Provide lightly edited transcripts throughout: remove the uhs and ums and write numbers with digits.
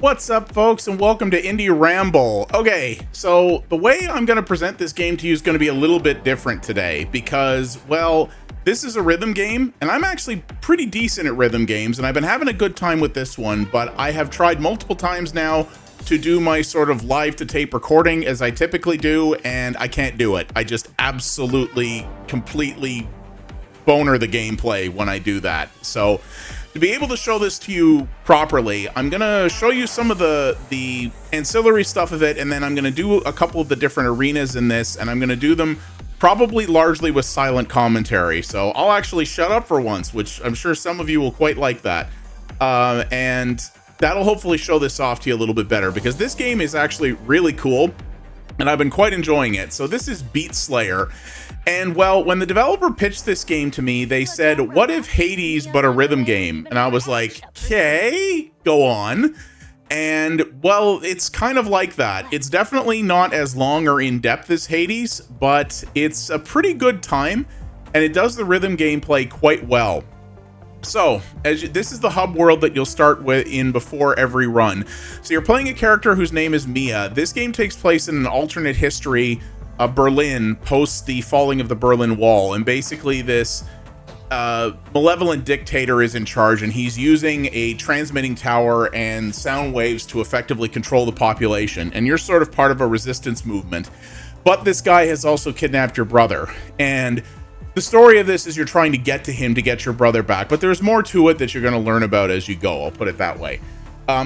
What's up, folks, and welcome to Indie Ramble. Okay, so the way I'm going to present this game to you is going to be a little bit different today because, well, this is a rhythm game, and I'm actually pretty decent at rhythm games, and I've been having a good time with this one, but I have tried multiple times now to do my sort of live-to-tape recording as I typically do, and I can't do it. I just absolutely, completely boner the gameplay when I do that. So to be able to show this to you properly, I'm gonna show you some of the ancillary stuff of it, and then I'm gonna do a couple of the different arenas in this, and I'm gonna do them probably largely with silent commentary. So I'll actually shut up for once, which I'm sure some of you will quite like that. And that'll hopefully show this off to you a little bit better, because this game is actually really cool, and I've been quite enjoying it. So this is Beat Slayer. And well, when the developer pitched this game to me, they said, what if Hades but a rhythm game? And I was like, okay, go on. And well, it's kind of like that. It's definitely not as long or in depth as Hades, but it's a pretty good time, and it does the rhythm gameplay quite well. So this is the hub world that you'll start with in before every run. So you're playing a character whose name is Mia. This game takes place in an alternate history of Berlin post the falling of the Berlin Wall, and basically this malevolent dictator is in charge, and he's using a transmitting tower and sound waves to effectively control the population, and you're sort of part of a resistance movement. But this guy has also kidnapped your brother, and the story of this is you're trying to get to him to get your brother back, but there's more to it that you're going to learn about as you go, I'll put it that way.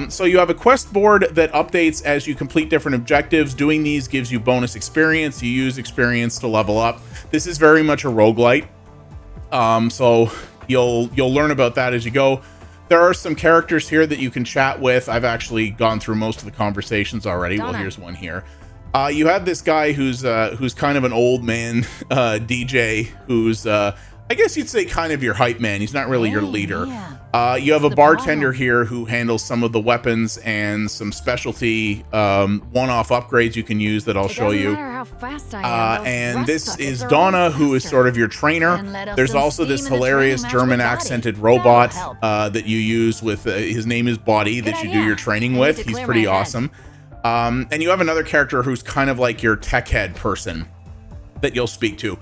So you have a quest board that updates as you complete different objectives. Doing these gives you bonus experience. You use experience to level up. This is very much a roguelite. So you'll learn about that as you go. There are some characters here that you can chat with. I've actually gone through most of the conversations already. Well, here's one here. You have this guy who's kind of an old man DJ who's I guess you'd say kind of your hype man. He's not really your leader. You have a bartender here who handles some of the weapons and some specialty one-off upgrades you can use that I'll show you. And this is Donna, who is sort of your trainer. There's also this hilarious German accented robot that you use with, his name is Body, that you do your training with. He's pretty awesome. And you have another character who's kind of like your tech head person that you'll speak to.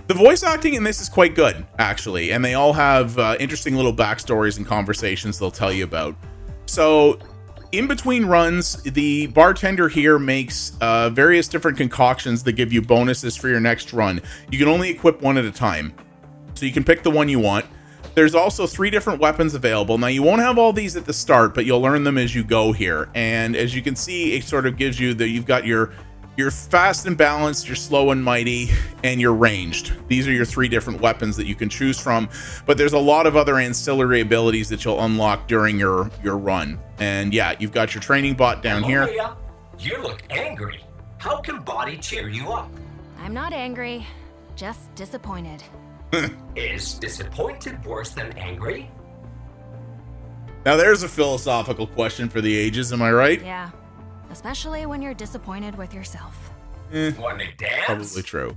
The voice acting in this is quite good, actually, and they all have interesting little backstories and conversations they'll tell you about. So, in between runs, the bartender here makes various different concoctions that give you bonuses for your next run. You can only equip one at a time, so you can pick the one you want. There's also 3 different weapons available. Now, you won't have all these at the start, but you'll learn them as you go here. And as you can see, it sort of gives you that you've got your fast and balanced, your slow and mighty, and your ranged. These are your 3 different weapons that you can choose from, but there's a lot of other ancillary abilities that you'll unlock during your run. And yeah, you've got your training bot down here. Maria, you look angry. How can Body cheer you up? I'm not angry, just disappointed. Is disappointed worse than angry? Now there's a philosophical question for the ages, am I right? Yeah. Especially when you're disappointed with yourself. Wanna dance? Probably true.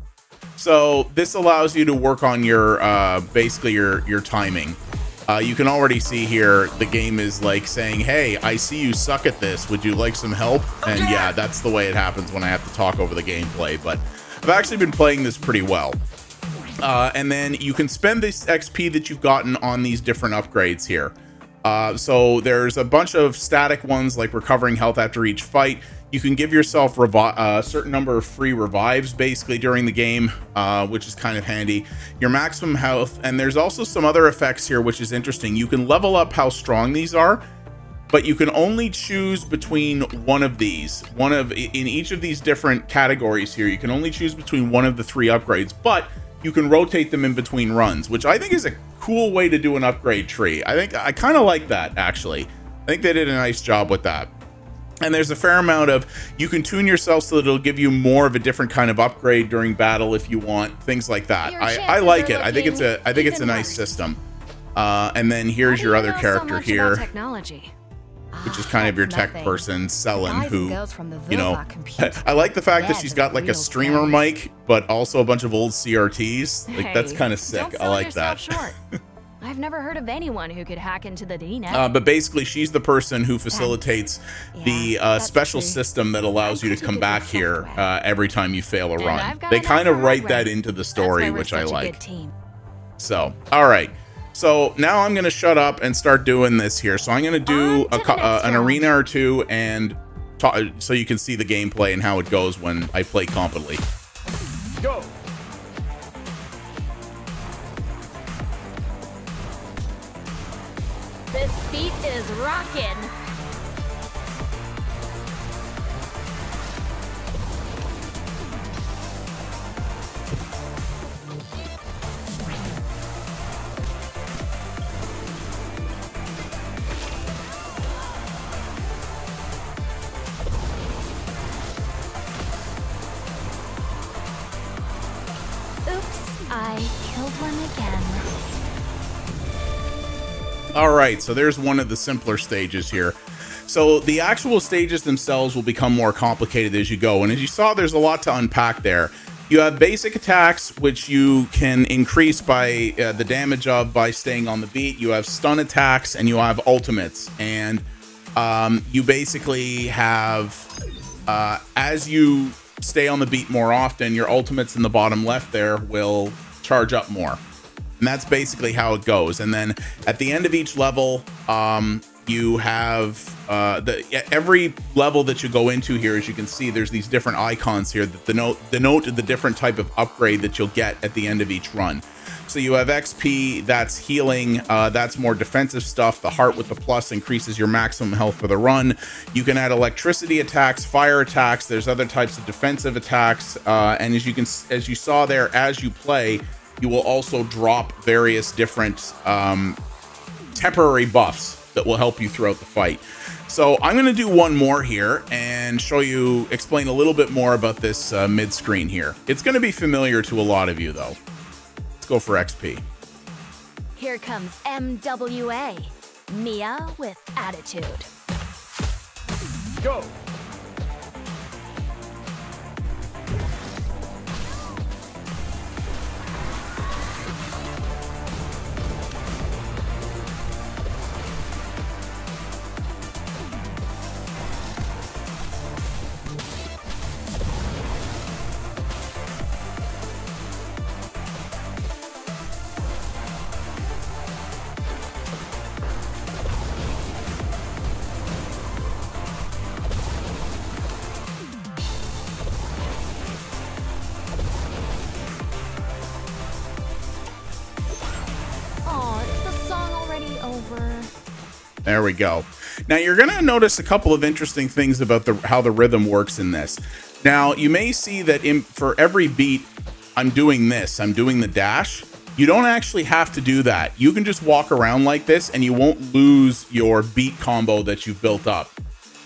So this allows you to work on your basically your timing. You can already see here the game is like saying, hey, I see you suck at this, would you like some help? And yeah, that's the way it happens when I have to talk over the gameplay, but I've actually been playing this pretty well. And then you can spend this XP that you've gotten on these different upgrades here. So there's a bunch of static ones like recovering health after each fight. You can give yourself a certain number of free revives basically during the game, which is kind of handy. Your maximum health, and there's also some other effects here which is interesting. You can level up how strong these are, but you can only choose between one of these. In each of these different categories here, you can only choose between one of the 3 upgrades, but you can rotate them in between runs, which I think is a cool way to do an upgrade tree. I kind of like that, actually. I think they did a nice job with that. And there's a fair amount of, you can tune yourself so that it'll give you more of a different kind of upgrade during battle if you want, things like that. I like it. I think it's a nice system. And then here's your other character here, which is kind of your tech person, Selen, who, you know, I like the fact that she's got like a streamer mic, but also a bunch of old CRTs. Like, that's kind of sick. I like that. I I've never heard of anyone who could hack into the DNet. But basically, she's the person who facilitates the special system that allows you to come back here every time you fail a run. They kind of write that into the story, which I like. So, all right. So now I'm going to shut up and start doing this here. So I'm going to do an arena or two and so you can see the gameplay and how it goes when I play competently. Go. This beat is rockin'. I killed one again. All right, so there's one of the simpler stages here. So the actual stages themselves will become more complicated as you go. And as you saw, there's a lot to unpack there. You have basic attacks, which you can increase by the damage of by staying on the beat. You have stun attacks, and you have ultimates. And you basically have, as you stay on the beat more often, your ultimates in the bottom left there will charge up more. And that's basically how it goes. And then at the end of each level, you have every level that you go into here, as you can see, there's these different icons here that denote the different type of upgrade that you'll get at the end of each run. So you have XP, that's healing, that's more defensive stuff. The heart with the plus increases your maximum health for the run. You can add electricity attacks, fire attacks. There's other types of defensive attacks, and as you saw there, as you play, you will also drop various different temporary buffs that will help you throughout the fight. So I'm going to do one more here and explain a little bit more about this mid-screen here. It's going to be familiar to a lot of you, though. Let's go for XP. Here comes MWA, Mia with attitude. Go. There we go. Now you're going to notice a couple of interesting things about how the rhythm works in this. Now you may see that for every beat, I'm doing this. I'm doing the dash. You don't actually have to do that. You can just walk around like this and you won't lose your beat combo that you've built up.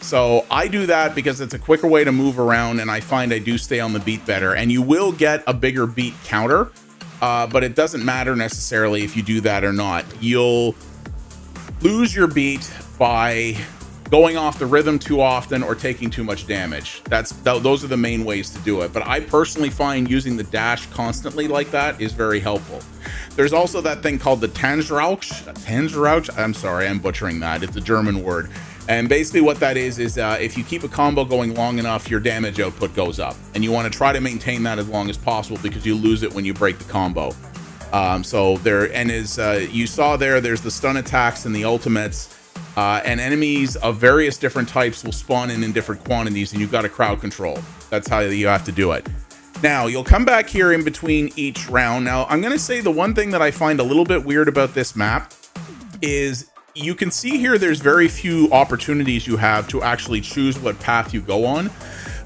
So I do that because it's a quicker way to move around, and I find I do stay on the beat better. And you will get a bigger beat counter, but it doesn't matter necessarily if you do that or not. You'll lose your beat by going off the rhythm too often or taking too much damage. Those are the main ways to do it. But I personally find using the dash constantly like that is very helpful. There's also that thing called the Tanzrauch. I'm sorry, I'm butchering that. It's a German word. And basically what that is if you keep a combo going long enough, your damage output goes up. And you want to try to maintain that as long as possible because you lose it when you break the combo. So there, and as you saw there's the stun attacks and the ultimates, and enemies of various different types will spawn in different quantities, and you've got to crowd control. That's how you have to do it. Now, you'll come back here in between each round. Now, I'm going to say the one thing that I find a little bit weird about this map is you can see here there's very few opportunities you have to actually choose what path you go on.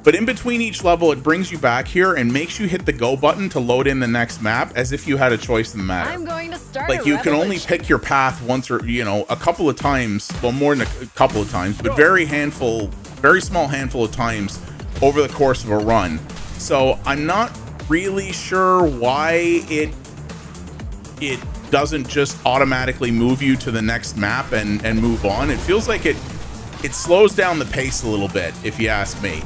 But in between each level, it brings you back here and makes you hit the go button to load in the next map as if you had a choice in the matter. I'm going to start like you can only pick your path once or, a couple of times, well, more than a couple of times, but very small handful of times over the course of a run. So I'm not really sure why it doesn't just automatically move you to the next map and move on. It feels like it slows down the pace a little bit, if you ask me.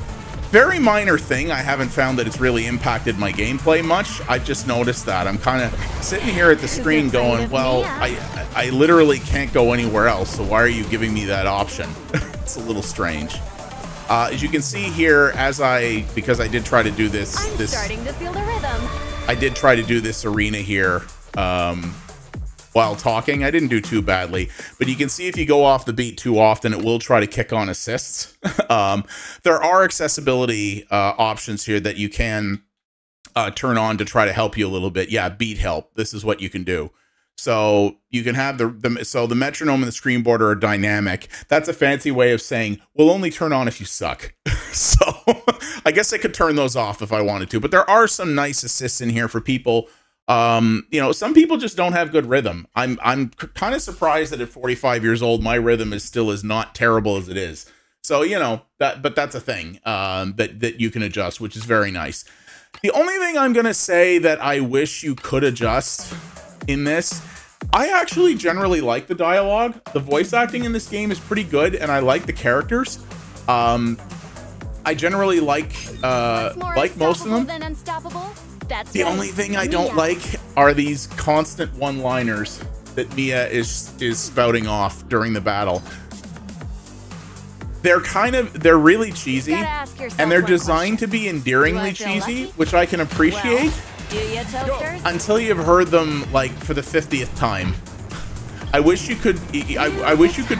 Very minor thing. I haven't found that it's really impacted my gameplay much. I've just noticed that. I'm kind of sitting here at the screen going, well, I literally can't go anywhere else, so why are you giving me that option? It's a little strange. As you can see here, because I did try to do this, starting to feel the rhythm. I did try to do this arena here while talking. I didn't do too badly, but you can see if you go off the beat too often, it will try to kick on assists. There are accessibility options here that you can turn on to try to help you a little bit. Yeah, beat help. This is what you can do. So you can have the metronome and the screen border are dynamic. That's a fancy way of saying we'll only turn on if you suck. So I guess I could turn those off if I wanted to, but there are some nice assists in here for people. You know, some people just don't have good rhythm. I'm kind of surprised that at 45 years old, my rhythm is still as not terrible as it is. So, you know, but that's a thing that you can adjust, which is very nice. The only thing I'm going to say that I wish you could adjust in this, I actually generally like the dialogue. The voice acting in this game is pretty good, and I like the characters. I generally like most of them. The only thing I don't like are these constant one-liners that Mia is spouting off during the battle. They're really cheesy, and they're designed to be endearingly cheesy, which I can appreciate. Until you've heard them like for the 50th time. I wish you could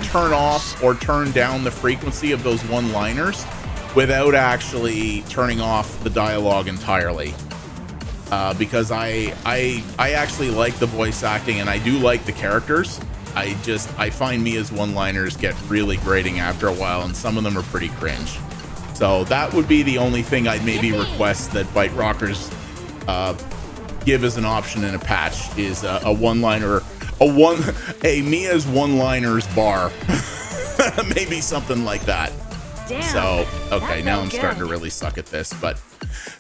turn off or turn down the frequency of those one-liners without actually turning off the dialogue entirely. Because I actually like the voice acting and I do like the characters. I find Mia's one-liners get really grating after a while, and some of them are pretty cringe. So that would be the only thing I'd maybe request that ByteRockers give as an option in a patch, is a Mia's one-liners bar. Maybe something like that. Damn, so okay, now I'm starting to really suck at this, but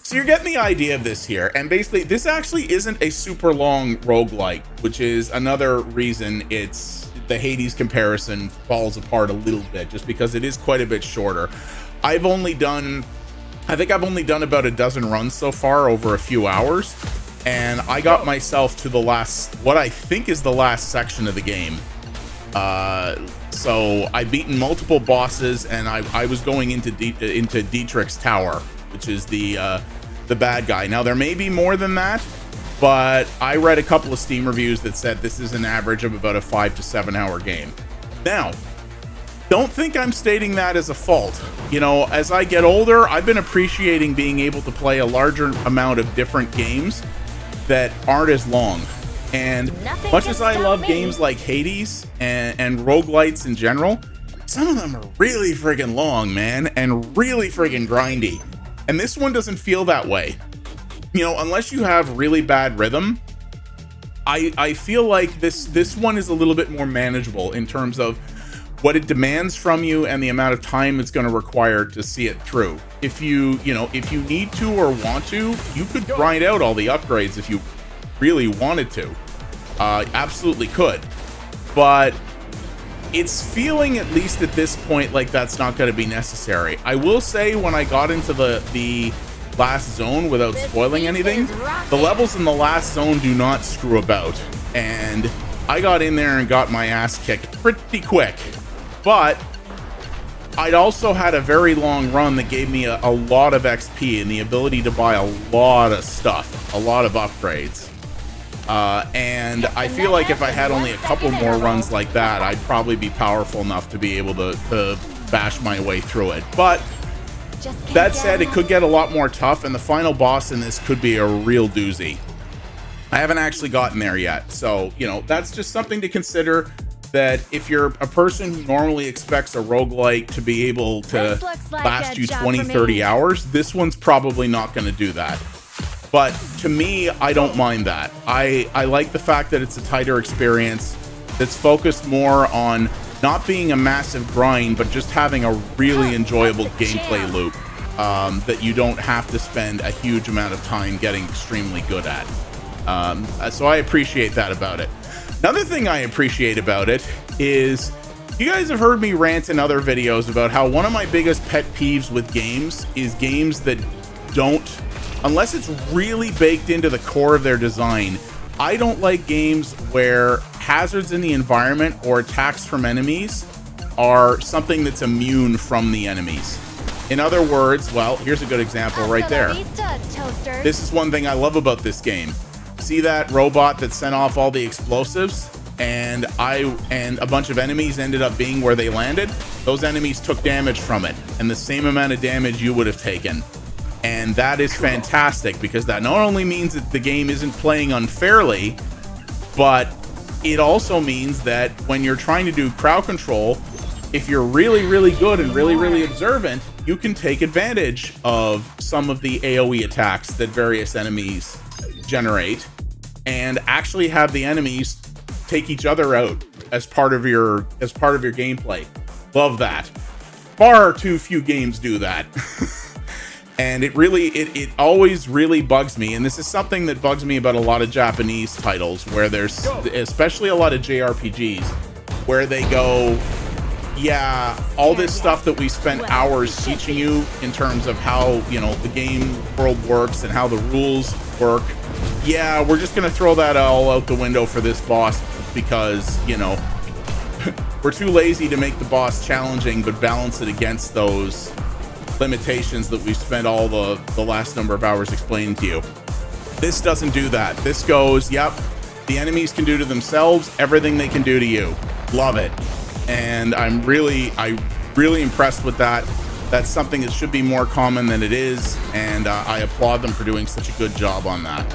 so you're getting the idea of this here. And basically this actually isn't a super long roguelite, which is another reason the Hades comparison falls apart a little bit, just because it is quite a bit shorter. I think I've only done about a dozen runs so far over a few hours, and I got myself to what I think is the last section of the game. So I've beaten multiple bosses, and I was going into Dietrich's tower, which is the bad guy. Now there may be more than that, but I read a couple of Steam reviews that said this is an average of about a 5 to 7 hour game. Now, don't think I'm stating that as a fault. You know, as I get older, I've been appreciating being able to play a larger amount of different games that aren't as long. And much as I love games like Hades and roguelites in general, some of them are really friggin' long, man, and really friggin' grindy. And this one doesn't feel that way. You know, unless you have really bad rhythm, I feel like this one is a little bit more manageable in terms of what it demands from you and the amount of time it's going to require to see it through. If you need to or want to, you could grind out all the upgrades if you really wanted to. Absolutely could. But it's feeling, at least at this point, like that's not going to be necessary. I will say, when I got into the last zone, without spoiling anything, the levels in the last zone do not screw about, and I got in there and got my ass kicked pretty quick. But I'd also had a very long run that gave me a lot of XP and the ability to buy a lot of stuff, a lot of upgrades. And I feel like if I had only a couple more runs like that, I'd probably be powerful enough to be able to bash my way through it. But that said, it could get a lot more tough, and the final boss in this could be a real doozy. I haven't actually gotten there yet, so, you know, that's just something to consider, that if you're a person who normally expects a roguelite to be able to last you 20-30 hours, this one's probably not going to do that. But to me, I don't mind that. I like the fact that it's a tighter experience that's focused more on not being a massive grind, but just having a really enjoyable gameplay loop that you don't have to spend a huge amount of time getting extremely good at. So I appreciate that about it. Another thing I appreciate about it is You guys have heard me rant in other videos about how one of my biggest pet peeves with games is games that don't, unless it's really baked into the core of their design, I don't like games where hazards in the environment or attacks from enemies are something that's immune from the enemies. In other words, well, here's a good example right there. This is one thing I love about this game. See that robot that sent off all the explosives? And a bunch of enemies ended up being where they landed. Those enemies took damage from it, and the same amount of damage you would have taken. And that is fantastic, because that not only means that the game isn't playing unfairly, but it also means that when you're trying to do crowd control, if you're really, really good and really, really observant, you can take advantage of some of the AoE attacks that various enemies generate and actually have the enemies take each other out as part of your gameplay. Love that. Far too few games do that. And it always really bugs me, and this is something that bugs me about a lot of Japanese titles, where there's especially a lot of JRPGs where they go, yeah, all this stuff that we spent hours teaching you in terms of how, you know, the game world works and how the rules work, yeah, we're just gonna throw that all out the window for this boss because, you know, we're too lazy to make the boss challenging but balance it against those limitations that we've spent all the last number of hours explaining to you. This doesn't do that. This goes, yep, the enemies can do to themselves everything they can do to you. Love it. And I'm really impressed with that. That's something that should be more common than it is, and I applaud them for doing such a good job on that.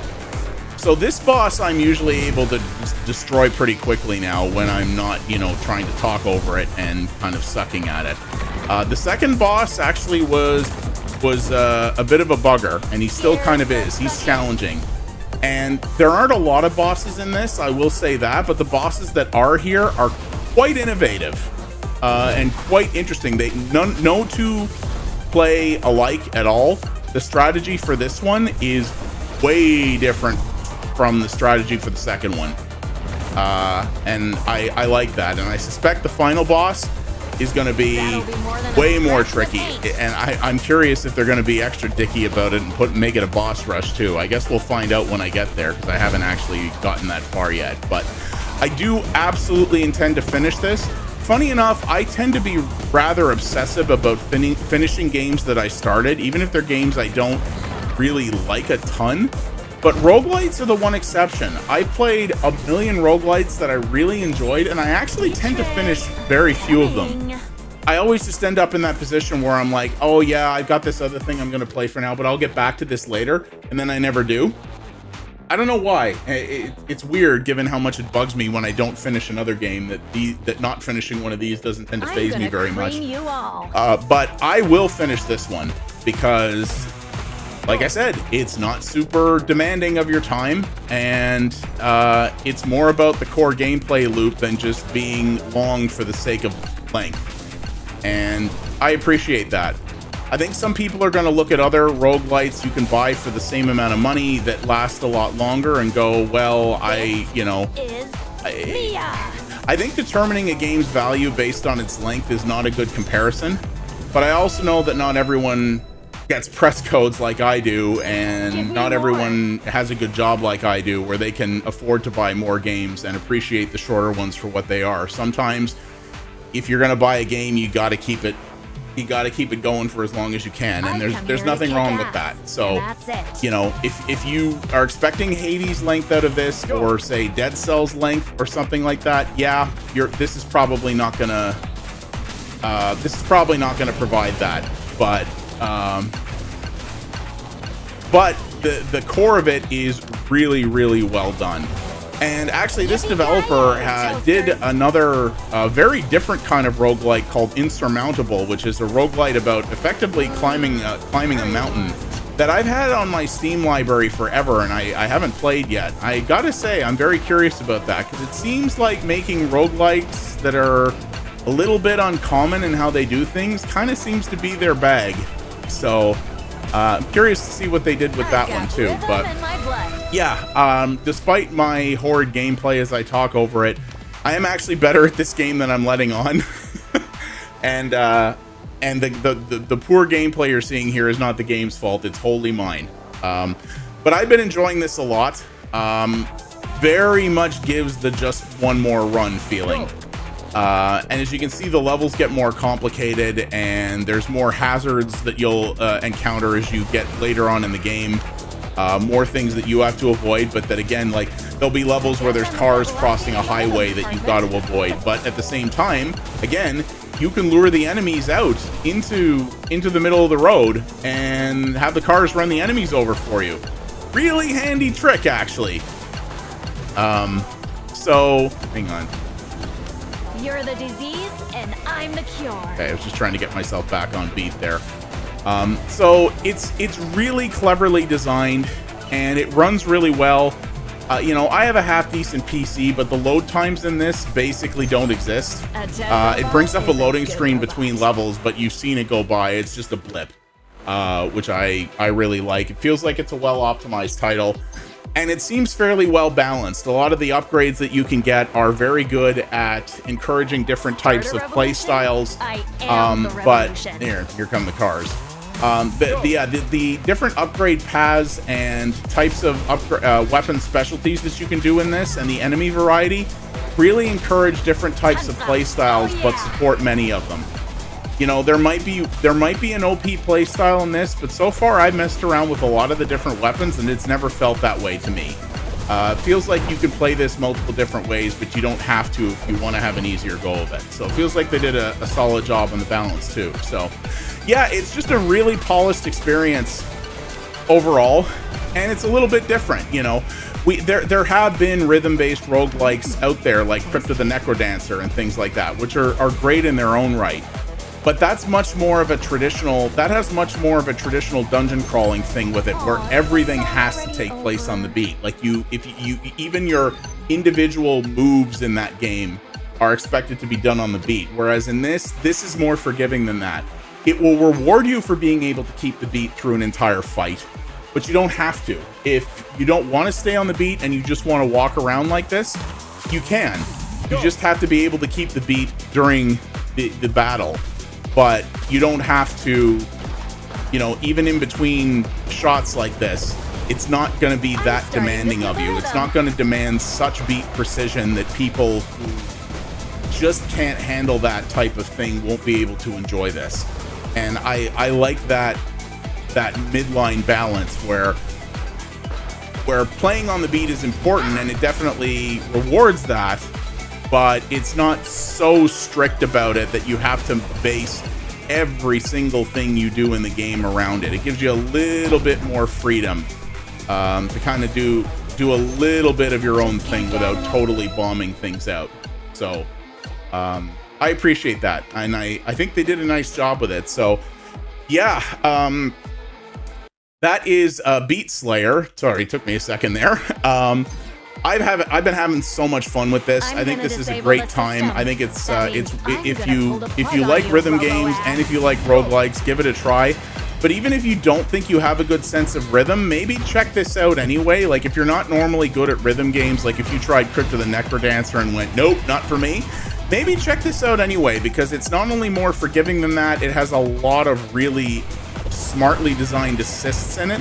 So this boss I'm usually able to destroy pretty quickly now when I'm not, you know, trying to talk over it and kind of sucking at it. The second boss actually was a bit of a bugger, and he still kind of is. He's challenging. And there aren't a lot of bosses in this, I will say that, but the bosses that are here are quite innovative and quite interesting. They no two play alike at all. The strategy for this one is way different from the strategy for the second one. And I like that. And I suspect the final boss is going to be way more tricky. And I'm curious if they're going to be extra dicky about it and make it a boss rush too. I guess we'll find out when I get there, because I haven't actually gotten that far yet. But I do absolutely intend to finish this. Funny enough, I tend to be rather obsessive about finishing games that I started, even if they're games I don't really like a ton. But roguelites are the one exception. I played a million roguelites that I really enjoyed, and I actually tend to finish very few of them. I always just end up in that position where I'm like, oh yeah, I've got this other thing I'm going to play for now, but I'll get back to this later, and then I never do. I don't know why. It's weird, given how much it bugs me when I don't finish another game, that not finishing one of these doesn't tend to faze me very much. But I will finish this one because, like I said, it's not super demanding of your time, and it's more about the core gameplay loop than just being long for the sake of length. And I appreciate that. I think some people are going to look at other roguelites you can buy for the same amount of money that last a lot longer and go, well, I think determining a game's value based on its length is not a good comparison. But I also know that not everyone gets press codes like I do, and not everyone has a good job like I do, where they can afford to buy more games and appreciate the shorter ones for what they are. Sometimes, if you're going to buy a game, you got to keep it going for as long as you can, and there's nothing wrong with that. So, you know, if you are expecting Hades length out of this, or say Dead Cells length or something like that, yeah, this is probably not gonna provide that. But the core of it is really, really well done. And actually, this developer did another very different kind of roguelite called Insurmountable, which is a roguelite about effectively climbing a mountain that I've had on my Steam library forever, and I haven't played yet. I gotta say, I'm very curious about that, because it seems like making roguelites that are a little bit uncommon in how they do things kind of seems to be their bag. So I'm curious to see what they did with that one too. But yeah, despite my horrid gameplay as I talk over it, I am actually better at this game than I'm letting on. And the poor gameplay you're seeing here is not the game's fault. It's wholly mine. But I've been enjoying this a lot. Very much gives the just one more run feeling. And as you can see, the levels get more complicated, and there's more hazards that you'll encounter as you get later on in the game. More things that you have to avoid, but that again, like, there'll be levels where there's cars crossing a highway that you've got to avoid. But at the same time, again, you can lure the enemies out into the middle of the road and have the cars run the enemies over for you. Really handy trick, actually. So hang on. You're the disease and I'm the cure. Okay, I was just trying to get myself back on beat there. So it's really cleverly designed, and it runs really well. You know, I have a half-decent PC, but the load times in this basically don't exist. It brings up a loading screen between levels, but you've seen it go by. It's just a blip, which I really like. It feels like it's a well-optimized title, and it seems fairly well-balanced. A lot of the upgrades that you can get are very good at encouraging different types of play styles. But here come the cars. The different upgrade paths and types of weapon specialties that you can do in this, and the enemy variety, really encourage different types of play styles, but support many of them. You know, there might be an OP play style in this, but so far I've messed around with a lot of the different weapons, and it's never felt that way to me. It feels like you can play this multiple different ways, but you don't have to if you want to have an easier go of it. So it feels like they did a solid job on the balance too. So yeah, it's just a really polished experience overall, and it's a little bit different. You know, there have been rhythm-based roguelikes out there, like Crypt of the Necrodancer and things like that, which are great in their own right. But that's much more of a traditional, that has much more of a traditional dungeon crawling thing with it, where everything has to take place on the beat. Like even your individual moves in that game are expected to be done on the beat. Whereas in this is more forgiving than that. It will reward you for being able to keep the beat through an entire fight, but you don't have to. If you don't want to stay on the beat and you just want to walk around like this, you can. You just have to be able to keep the beat during the battle. But you don't have to, you know, even in between shots like this, it's not going to be that demanding of you. It's not going to demand such beat precision that people who just can't handle that type of thing won't be able to enjoy this. And I like that midline balance where playing on the beat is important, and it definitely rewards that. But it's not so strict about it that you have to base every single thing you do in the game around it. It gives you a little bit more freedom to kind of do a little bit of your own thing without totally bombing things out. So I appreciate that, and I think they did a nice job with it. So yeah, that is Beat Slayer. Sorry, it took me a second there. I've been having so much fun with this. I think this is a great time. I think it's if you like rhythm games and if you like roguelikes, give it a try. But even if you don't think you have a good sense of rhythm, maybe check this out anyway. Like, if you're not normally good at rhythm games, like if you tried Crypt of the Necrodancer and went, nope, not for me, maybe check this out anyway, because it's not only more forgiving than that, it has a lot of really smartly designed assists in it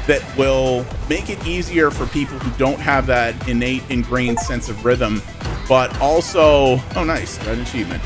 that will make it easier for people who don't have that innate ingrained sense of rhythm, but also, oh nice, got an achievement,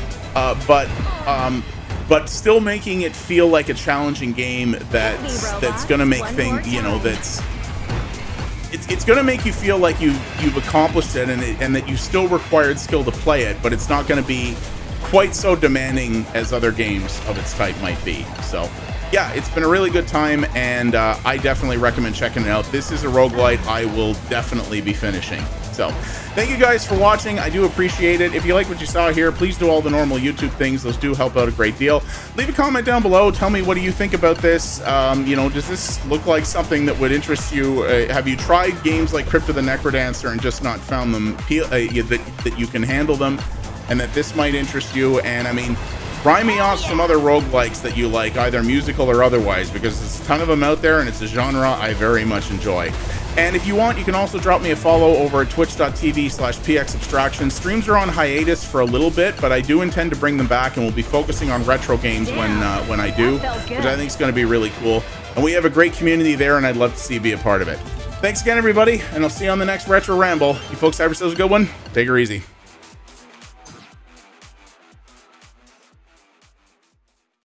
but still making it feel like a challenging game that's gonna make things, you know, it's gonna make you feel like you've accomplished it, and that you still required skill to play it, but it's not gonna be quite so demanding as other games of its type might be. So yeah, it's been a really good time, and I definitely recommend checking it out. This is a roguelite I will definitely be finishing. So thank you guys for watching. I do appreciate it. If you like what you saw here, please do all the normal YouTube things. Those do help out a great deal. Leave a comment down below. Tell me, what do you think about this? You know, does this look like something that would interest you? Have you tried games like Crypt of the Necrodancer and just not found them that you can handle them, and that this might interest you? And I mean, rhyme me off some other roguelikes that you like, either musical or otherwise, because there's a ton of them out there, and it's a genre I very much enjoy. And if you want, you can also drop me a follow over at twitch.tv/pxabstraction. Streams are on hiatus for a little bit, but I do intend to bring them back, and we'll be focusing on retro games when I do, which I think is going to be really cool. And we have a great community there, and I'd love to see you be a part of it. Thanks again, everybody, and I'll see you on the next Retro Ramble. You folks have yourselves a good one. Take her easy.